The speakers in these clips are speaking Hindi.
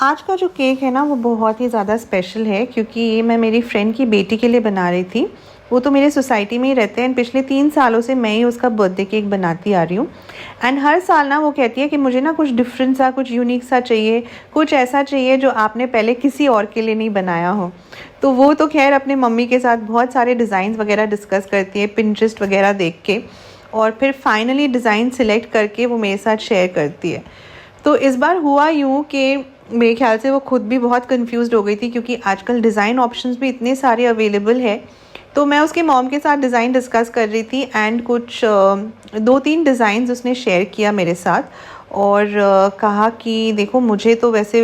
आज का जो केक है ना वो बहुत ही ज़्यादा स्पेशल है, क्योंकि ये मैं मेरी फ्रेंड की बेटी के लिए बना रही थी। वो तो मेरे सोसाइटी में ही रहते हैं, पिछले 3 सालों से मैं ही उसका बर्थडे केक बनाती आ रही हूँ। एंड हर साल ना वो कहती है कि मुझे ना कुछ डिफरेंट सा, कुछ यूनिक सा चाहिए, कुछ ऐसा चाहिए जो आपने पहले किसी और के लिए नहीं बनाया हो। तो वो तो खैर अपने मम्मी के साथ बहुत सारे डिज़ाइन वगैरह डिस्कस करती है, पिंटरेस्ट वगैरह देख के, और फिर फाइनली डिज़ाइन सिलेक्ट करके वो मेरे साथ शेयर करती है। तो इस बार हुआ यूँ कि मेरे ख्याल से वो खुद भी बहुत कंफ्यूज्ड हो गई थी, क्योंकि आजकल डिज़ाइन ऑप्शंस भी इतने सारे अवेलेबल है। तो मैं उसके मॉम के साथ डिज़ाइन डिस्कस कर रही थी एंड कुछ 2-3 डिज़ाइंस उसने शेयर किया मेरे साथ, और कहा कि देखो मुझे तो वैसे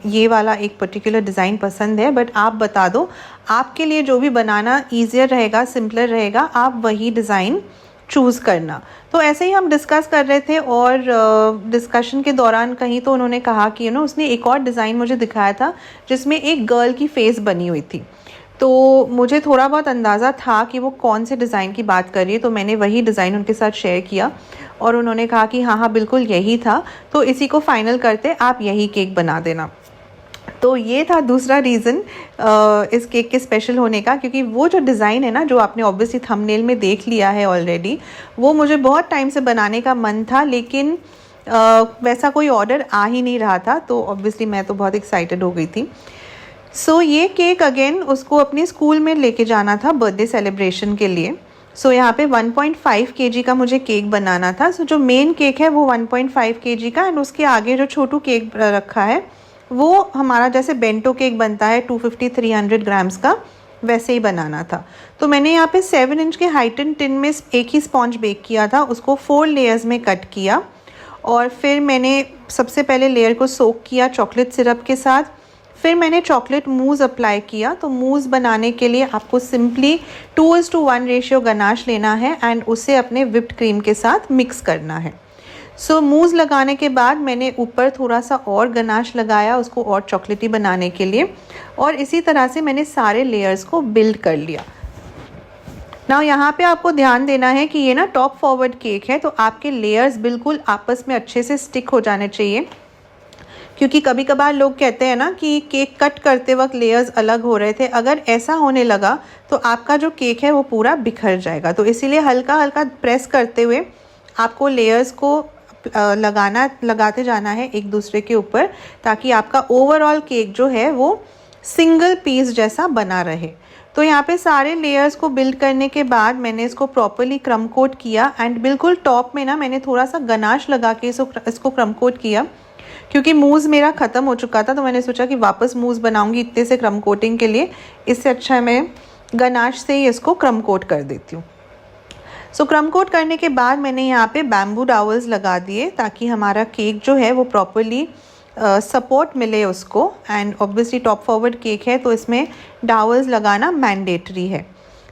ये वाला एक पर्टिकुलर डिज़ाइन पसंद है, बट आप बता दो आपके लिए जो भी बनाना ईजियर रहेगा, सिंपलर रहेगा, आप वही डिज़ाइन चूज़ करना। तो ऐसे ही हम डिस्कस कर रहे थे, और डिस्कशन के दौरान कहीं तो उन्होंने कहा कि उसने एक और डिज़ाइन मुझे दिखाया था जिसमें एक गर्ल की फ़ेस बनी हुई थी। तो मुझे थोड़ा बहुत अंदाज़ा था कि वो कौन से डिज़ाइन की बात कर रही है, तो मैंने वही डिज़ाइन उनके साथ शेयर किया और उन्होंने कहा कि हाँ हाँ बिल्कुल यही था, तो इसी को फ़ाइनल करते, आप यही केक बना देना। तो ये था दूसरा रीज़न इस केक के स्पेशल होने का, क्योंकि वो जो डिज़ाइन है ना, जो आपने ऑब्वियसली थंबनेल में देख लिया है ऑलरेडी, वो मुझे बहुत टाइम से बनाने का मन था, लेकिन वैसा कोई ऑर्डर आ ही नहीं रहा था। तो ऑब्वियसली मैं तो बहुत एक्साइटेड हो गई थी। सो ये केक अगेन उसको अपने स्कूल में लेके जाना था बर्थडे सेलिब्रेशन के लिए। सो यहाँ पे 1.5 केजी का मुझे केक बनाना था। सो जो मेन केक है वो 1.5 केजी का, एंड उसके आगे जो छोटू केक रखा है वो हमारा जैसे बेंटो केक बनता है 250-300 ग्राम्स का, वैसे ही बनाना था। तो मैंने यहाँ पे 7 इंच के हाइटन टिन में एक ही स्पॉन्ज बेक किया था, उसको 4 लेयर्स में कट किया, और फिर मैंने सबसे पहले लेयर को सोक किया चॉकलेट सिरप के साथ। फिर मैंने चॉकलेट मूज़ अप्लाई किया। तो मूज़ बनाने के लिए आपको सिंपली 2:1 रेशियो गनाश लेना है एंड उसे अपने विप्ड क्रीम के साथ मिक्स करना है। सो मूज़ लगाने के बाद मैंने ऊपर थोड़ा सा और गनाश लगाया उसको और चॉकलेटी बनाने के लिए, और इसी तरह से मैंने सारे लेयर्स को बिल्ड कर लिया। ना यहाँ पे आपको ध्यान देना है कि ये ना टॉप फॉरवर्ड केक है, तो आपके लेयर्स बिल्कुल आपस में अच्छे से स्टिक हो जाने चाहिए, क्योंकि कभी कभार लोग कहते हैं ना कि केक कट करते वक्त लेयर्स अलग हो रहे थे। अगर ऐसा होने लगा तो आपका जो केक है वो पूरा बिखर जाएगा। तो इसीलिए हल्का हल्का प्रेस करते हुए आपको लेयर्स को लगाते जाना है एक दूसरे के ऊपर, ताकि आपका ओवरऑल केक जो है वो सिंगल पीस जैसा बना रहे। तो यहाँ पे सारे लेयर्स को बिल्ड करने के बाद मैंने इसको प्रॉपरली क्रम कोट किया, एंड बिल्कुल टॉप में ना मैंने थोड़ा सा गनाश लगा के इसको क्रम कोट किया, क्योंकि मूज़ मेरा ख़त्म हो चुका था। तो मैंने सोचा कि वापस मूज़ बनाऊंगी इतने से क्रम कोटिंग के लिए, इससे अच्छा मैं गनाश से ही इसको क्रम कोट कर देती हूँ। सो क्रम कोट करने के बाद मैंने यहाँ पे बैम्बू डावल्स लगा दिए, ताकि हमारा केक जो है वो प्रॉपरली सपोर्ट मिले उसको। And obviously top forward cake है तो इसमें डावल्स लगाना मैंडेटरी है।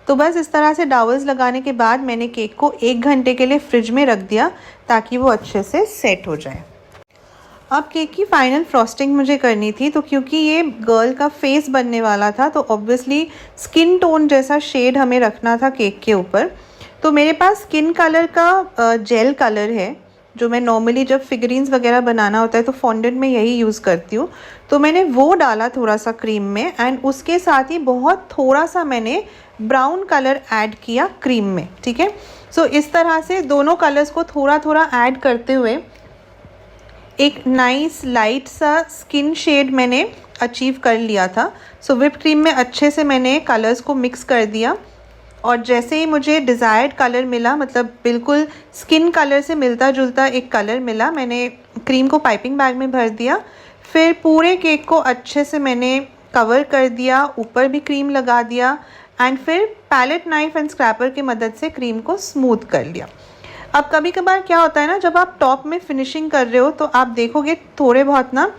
तो बस इस तरह से डावल्स लगाने के बाद मैंने केक को 1 घंटे के लिए फ्रिज में रख दिया, ताकि वो अच्छे से सेट हो जाए। अब केक की फाइनल फ्रॉस्टिंग मुझे करनी थी, तो क्योंकि ये गर्ल का फेस बनने वाला था तो ऑब्वियसली स्किन टोन जैसा शेड हमें रखना था केक के ऊपर। तो मेरे पास स्किन कलर का जेल कलर है, जो मैं नॉर्मली जब फिगरीन्स वगैरह बनाना होता है तो फॉन्डेंट में यही यूज़ करती हूँ। तो मैंने वो डाला थोड़ा सा क्रीम में, एंड उसके साथ ही बहुत थोड़ा सा मैंने ब्राउन कलर ऐड किया क्रीम में। ठीक है, सो इस तरह से दोनों कलर्स को थोड़ा थोड़ा ऐड करते हुए एक नाइस लाइट सा स्किन शेड मैंने अचीव कर लिया था। सो व्हिप क्रीम में अच्छे से मैंने कलर्स को मिक्स कर दिया, और जैसे ही मुझे डिज़ायर्ड कलर मिला, मतलब बिल्कुल स्किन कलर से मिलता जुलता एक कलर मिला, मैंने क्रीम को पाइपिंग बैग में भर दिया। फिर पूरे केक को अच्छे से मैंने कवर कर दिया, ऊपर भी क्रीम लगा दिया, एंड फिर पैलेट नाइफ एंड स्क्रैपर की मदद से क्रीम को स्मूथ कर लिया। अब कभी कभार क्या होता है ना, जब आप टॉप में फिनिशिंग कर रहे हो तो आप देखोगे थोड़े बहुत ना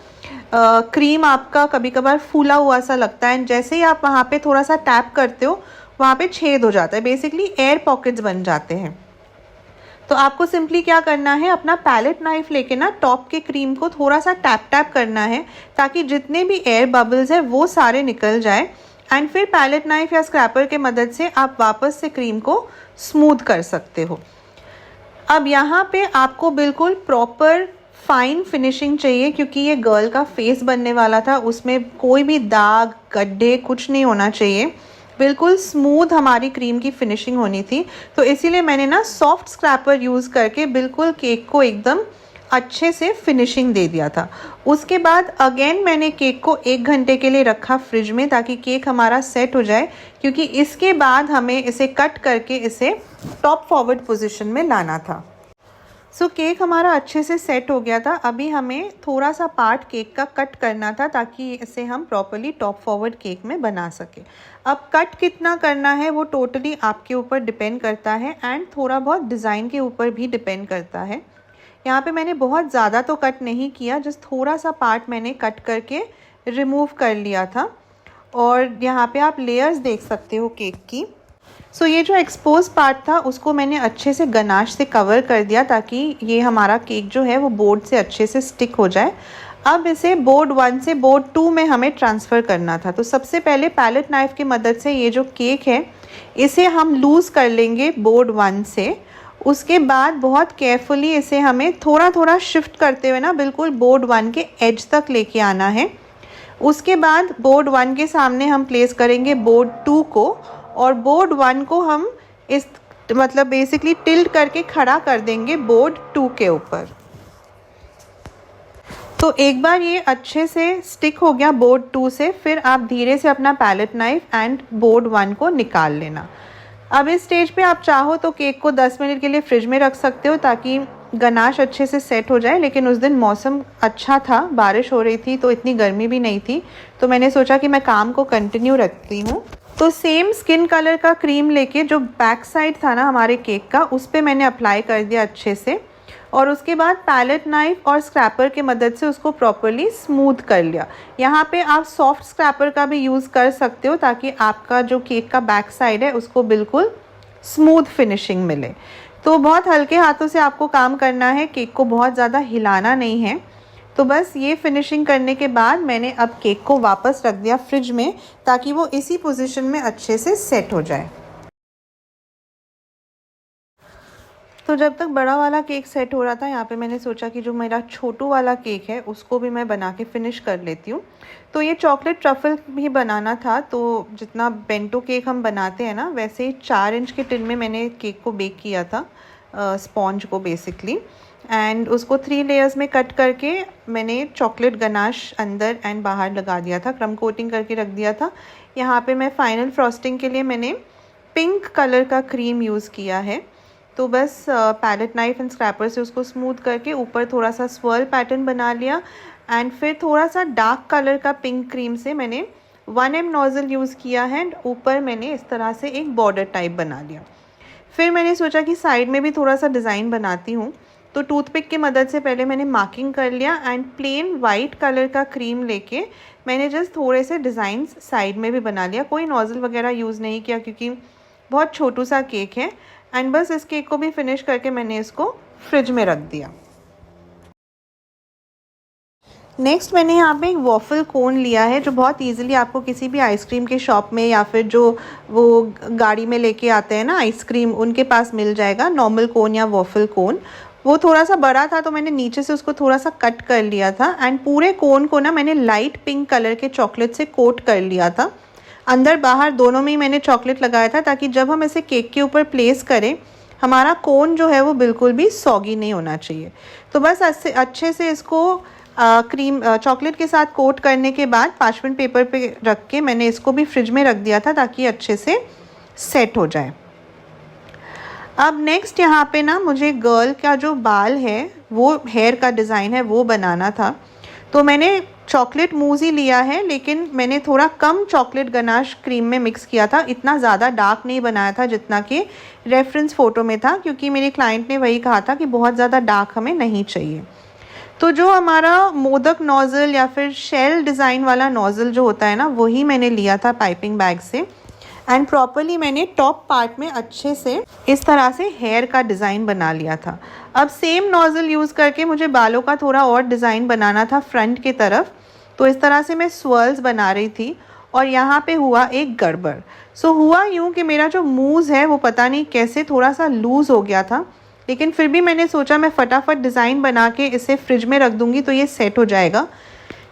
क्रीम आपका कभी कभार फूला हुआ सा लगता है, एंड जैसे ही आप वहाँ पे थोड़ा सा टैप करते हो वहाँ पे छेद हो जाता है, बेसिकली एयर पॉकेट्स बन जाते हैं। तो आपको सिंपली क्या करना है, अपना पैलेट नाइफ लेके ना टॉप के क्रीम को थोड़ा सा टैप टैप करना है, ताकि जितने भी एयर बबल्स है वो सारे निकल जाए, एंड फिर पैलेट नाइफ या स्क्रैपर के मदद से आप वापस से क्रीम को स्मूथ कर सकते हो। अब यहाँ पे आपको बिल्कुल प्रॉपर फाइन फिनिशिंग चाहिए क्योंकि ये गर्ल का फेस बनने वाला था, उसमें कोई भी दाग गड्ढे कुछ नहीं होना चाहिए, बिल्कुल स्मूथ हमारी क्रीम की फिनिशिंग होनी थी। तो इसीलिए मैंने ना सॉफ्ट स्क्रैपर यूज़ करके बिल्कुल केक को एकदम अच्छे से फिनिशिंग दे दिया था। उसके बाद अगेन मैंने केक को 1 घंटे के लिए रखा फ्रिज में ताकि केक हमारा सेट हो जाए, क्योंकि इसके बाद हमें इसे कट करके इसे टॉप फॉरवर्ड पोजीशन में लाना था। सो केक हमारा अच्छे से सेट हो गया था। अभी हमें थोड़ा सा पार्ट केक का कट करना था ताकि इसे हम प्रॉपर्ली टॉप फॉरवर्ड केक में बना सके। अब कट कितना करना है वो टोटली आपके ऊपर डिपेंड करता है एंड थोड़ा बहुत डिज़ाइन के ऊपर भी डिपेंड करता है। यहाँ पे मैंने बहुत ज़्यादा तो कट नहीं किया, जस्ट थोड़ा सा पार्ट मैंने कट करके रिमूव कर लिया था। और यहाँ पे आप लेयर्स देख सकते हो केक की। सो ये जो एक्सपोज पार्ट था उसको मैंने अच्छे से गनाश से कवर कर दिया ताकि ये हमारा केक जो है वो बोर्ड से अच्छे से स्टिक हो जाए। अब इसे बोर्ड 1 से बोर्ड 2 में हमें ट्रांसफ़र करना था। तो सबसे पहले पैलेट नाइफ़ की मदद से ये जो केक है इसे हम लूज़ कर लेंगे बोर्ड 1 से। उसके बाद बहुत केयरफुली इसे हमें थोड़ा थोड़ा शिफ्ट करते हुए ना बिल्कुल बोर्ड 1 के एज तक लेके आना है। उसके बाद बोर्ड 1 के सामने हम प्लेस करेंगे बोर्ड 2 को, और बोर्ड 1 को हम इस मतलब बेसिकली टिल्ट करके खड़ा कर देंगे बोर्ड 2 के ऊपर। तो एक बार ये अच्छे से स्टिक हो गया बोर्ड 2 से, फिर आप धीरे से अपना पैलेट नाइफ एंड बोर्ड 1 को निकाल लेना। अब इस स्टेज पे आप चाहो तो केक को 10 मिनट के लिए फ्रिज में रख सकते हो ताकि गनाश अच्छे से सेट हो जाए, लेकिन उस दिन मौसम अच्छा था, बारिश हो रही थी तो इतनी गर्मी भी नहीं थी, तो मैंने सोचा कि मैं काम को कंटिन्यू रखती हूँ। तो सेम स्किन कलर का क्रीम लेके जो बैक साइड था ना हमारे केक का उस पर मैंने अप्लाई कर दिया अच्छे से, और उसके बाद पैलेट नाइफ और स्क्रैपर की मदद से उसको प्रॉपर्ली स्मूथ कर लिया। यहाँ पे आप सॉफ्ट स्क्रैपर का भी यूज़ कर सकते हो ताकि आपका जो केक का बैक साइड है उसको बिल्कुल स्मूथ फिनिशिंग मिले। तो बहुत हल्के हाथों से आपको काम करना है, केक को बहुत ज़्यादा हिलाना नहीं है। तो बस ये फिनिशिंग करने के बाद मैंने अब केक को वापस रख दिया फ्रिज में ताकि वो इसी पोजीशन में अच्छे से सेट हो जाए। तो जब तक बड़ा वाला केक सेट हो रहा था, यहाँ पे मैंने सोचा कि जो मेरा छोटू वाला केक है उसको भी मैं बना के फिनिश कर लेती हूँ। तो ये चॉकलेट ट्रफ़ल भी बनाना था, तो जितना बेंटो केक हम बनाते हैं ना वैसे ही 4 इंच के टिन में मैंने केक को बेक किया था, स्पॉन्ज को बेसिकली, एंड उसको 3 लेयर्स में कट करके मैंने चॉकलेट गनाश अंदर एंड बाहर लगा दिया था, क्रम कोटिंग करके रख दिया था। यहाँ पे मैं फाइनल फ्रॉस्टिंग के लिए मैंने पिंक कलर का क्रीम यूज़ किया है। तो बस पैलेट नाइफ एंड स्क्रैपर से उसको स्मूथ करके ऊपर थोड़ा सा स्वर्ल पैटर्न बना लिया, एंड फिर थोड़ा सा डार्क कलर का पिंक क्रीम से मैंने 1M नोज़ल यूज़ किया है एंड ऊपर मैंने इस तरह से एक बॉर्डर टाइप बना लिया। फिर मैंने सोचा कि साइड में भी थोड़ा सा डिज़ाइन बनाती हूँ, तो टूथपिक की मदद से पहले मैंने मार्किंग कर लिया एंड प्लेन वाइट कलर का क्रीम लेके मैंने जस्ट थोड़े से डिज़ाइन साइड में भी बना लिया। कोई नोज़ल वगैरह यूज़ नहीं किया क्योंकि बहुत छोटू सा केक है, एंड बस इस केक को भी फिनिश करके मैंने इसको फ्रिज में रख दिया। नेक्स्ट मैंने यहाँ पे एक वॉफ़ल कोन लिया है जो बहुत इजीली आपको किसी भी आइसक्रीम के शॉप में या फिर जो वो गाड़ी में लेके आते हैं ना आइसक्रीम, उनके पास मिल जाएगा नॉर्मल कोन या वॉफ़ल कोन। वो थोड़ा सा बड़ा था तो मैंने नीचे से उसको थोड़ा सा कट कर लिया था, एंड पूरे कोन को ना मैंने लाइट पिंक कलर के चॉकलेट से कोट कर लिया था। अंदर बाहर दोनों में ही मैंने चॉकलेट लगाया था ताकि जब हम इसे केक के ऊपर प्लेस करें हमारा कोन जो है वो बिल्कुल भी सॉगी नहीं होना चाहिए। तो बस अच्छे से इसको क्रीम चॉकलेट के साथ कोट करने के बाद पार्चमेंट पेपर पे रख के मैंने इसको भी फ्रिज में रख दिया था ताकि अच्छे से सेट हो जाए। अब नेक्स्ट यहाँ पे ना मुझे गर्ल का जो बाल है वो हेयर का डिज़ाइन है वो बनाना था। तो मैंने चॉकलेट मूज़ ही लिया है, लेकिन मैंने थोड़ा कम चॉकलेट गनाश क्रीम में मिक्स किया था, इतना ज़्यादा डार्क नहीं बनाया था जितना कि रेफरेंस फ़ोटो में था, क्योंकि मेरे क्लाइंट ने वही कहा था कि बहुत ज़्यादा डार्क हमें नहीं चाहिए। तो जो हमारा मोदक नोज़ल या फिर शेल डिज़ाइन वाला नोज़ल जो होता है ना वही मैंने लिया था पाइपिंग बैग से, एंड प्रॉपरली मैंने टॉप पार्ट में अच्छे से इस तरह से हेयर का डिज़ाइन बना लिया था। अब सेम नोज़ल यूज़ करके मुझे बालों का थोड़ा और डिज़ाइन बनाना था फ्रंट की तरफ, तो इस तरह से मैं स्वर्ल्स बना रही थी और यहाँ पे हुआ एक गड़बड़। सो हुआ यूँ कि मेरा जो मूज़ है वो पता नहीं कैसे थोड़ा सा लूज़ हो गया था, लेकिन फिर भी मैंने सोचा मैं फटाफट डिज़ाइन बना के इसे फ्रिज में रख दूँगी तो ये सेट हो जाएगा।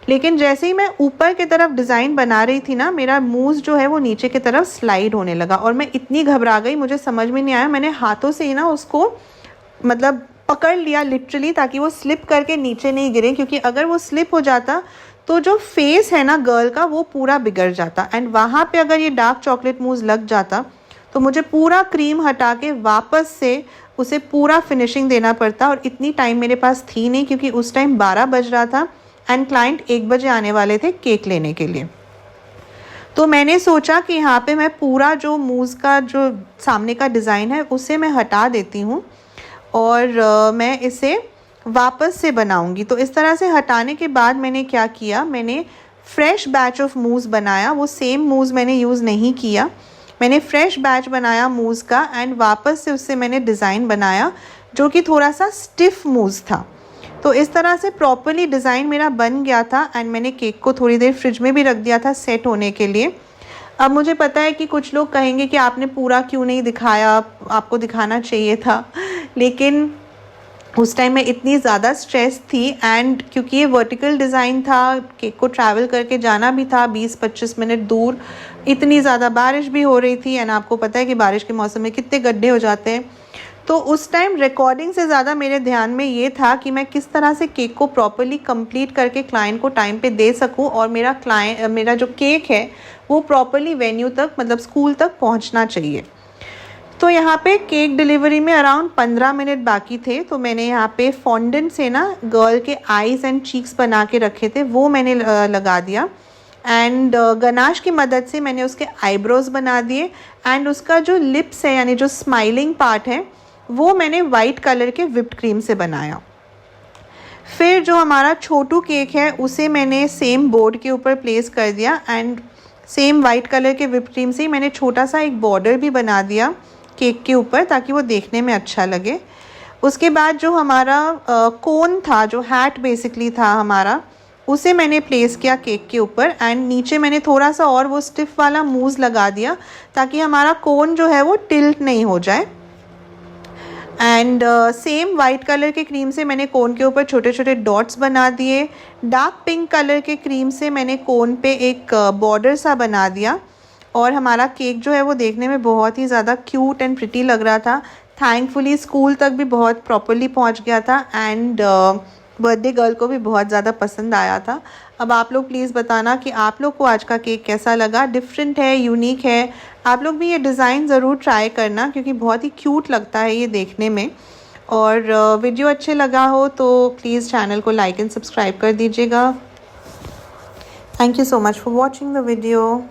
लेकिन जैसे ही मैं ऊपर की तरफ डिज़ाइन बना रही थी ना, मेरा मूज़ जो है वो नीचे की तरफ स्लाइड होने लगा और मैं इतनी घबरा गई, मुझे समझ में नहीं आया। मैंने हाथों से ही ना उसको मतलब पकड़ लिया लिटरली, ताकि वो स्लिप करके नीचे नहीं गिरे, क्योंकि अगर वो स्लिप हो जाता तो जो फेस है ना गर्ल का वो पूरा बिगड़ जाता। एंड वहाँ पे अगर ये डार्क चॉकलेट मूज़ लग जाता तो मुझे पूरा क्रीम हटा के वापस से उसे पूरा फिनिशिंग देना पड़ता, और इतनी टाइम मेरे पास थी नहीं, क्योंकि उस टाइम 12 बज रहा था एंड क्लाइंट 1 बजे आने वाले थे केक लेने के लिए। तो मैंने सोचा कि यहाँ पे मैं पूरा जो मूज़ का जो सामने का डिज़ाइन है उसे मैं हटा देती हूँ और मैं इसे वापस से बनाऊंगी। तो इस तरह से हटाने के बाद मैंने क्या किया, मैंने फ्रेश बैच ऑफ मूज़ बनाया। वो सेम मूज़ मैंने यूज़ नहीं किया, मैंने फ्रेश बैच बनाया मूज़ का एंड वापस से उससे मैंने डिज़ाइन बनाया जो कि थोड़ा सा स्टिफ मूज़ था। तो इस तरह से प्रॉपरली डिज़ाइन मेरा बन गया था एंड मैंने केक को थोड़ी देर फ्रिज में भी रख दिया था सेट होने के लिए। अब मुझे पता है कि कुछ लोग कहेंगे कि आपने पूरा क्यों नहीं दिखाया, आपको दिखाना चाहिए था, लेकिन उस टाइम मैं इतनी ज़्यादा स्ट्रेस थी एंड क्योंकि ये वर्टिकल डिज़ाइन था, केक को ट्रैवल करके जाना भी था 20-25 मिनट दूर, इतनी ज़्यादा बारिश भी हो रही थी एंड आपको पता है कि बारिश के मौसम में कितने गड्ढे हो जाते हैं। तो उस टाइम रिकॉर्डिंग से ज़्यादा मेरे ध्यान में ये था कि मैं किस तरह से केक को प्रॉपरली कंप्लीट करके क्लाइंट को टाइम पे दे सकूं और मेरा जो केक है वो प्रॉपरली वेन्यू तक मतलब स्कूल तक पहुंचना चाहिए। तो यहाँ पे केक डिलीवरी में अराउंड 15 मिनट बाकी थे, तो मैंने यहाँ पे फॉन्डेंट से ना गर्ल के आईज़ एंड चीक्स बना के रखे थे, वो मैंने लगा दिया एंड गनाश की मदद से मैंने उसके आईब्रोज बना दिए एंड उसका जो लिप्स है यानी जो स्माइलिंग पार्ट है वो मैंने वाइट कलर के व्हिप्ड क्रीम से बनाया। फिर जो हमारा छोटू केक है उसे मैंने सेम बोर्ड के ऊपर प्लेस कर दिया एंड सेम वाइट कलर के व्हिप्ड क्रीम से ही मैंने छोटा सा एक बॉर्डर भी बना दिया केक के ऊपर ताकि वो देखने में अच्छा लगे। उसके बाद जो हमारा कोन था, जो हैट बेसिकली था हमारा, उसे मैंने प्लेस किया केक के ऊपर एंड नीचे मैंने थोड़ा सा और वो स्टिफ वाला मूज़ लगा दिया ताकि हमारा कोन जो है वो टिल्ट नहीं हो जाए। एंड सेम वाइट कलर के क्रीम से मैंने कोन के ऊपर छोटे छोटे डॉट्स बना दिए। डार्क पिंक कलर के क्रीम से मैंने कोन पे एक बॉर्डर सा बना दिया और हमारा केक जो है वो देखने में बहुत ही ज़्यादा क्यूट एंड प्रिटी लग रहा था। थैंकफुली स्कूल तक भी बहुत प्रॉपरली पहुंच गया था एंड बर्थडे गर्ल को भी बहुत ज़्यादा पसंद आया था। अब आप लोग प्लीज़ बताना कि आप लोग को आज का केक कैसा लगा, डिफरेंट है, यूनिक है। आप लोग भी ये डिज़ाइन ज़रूर ट्राई करना क्योंकि बहुत ही क्यूट लगता है ये देखने में। और वीडियो अच्छे लगा हो तो प्लीज़ चैनल को लाइक एंड सब्सक्राइब कर दीजिएगा। Thank you so much for watching the video.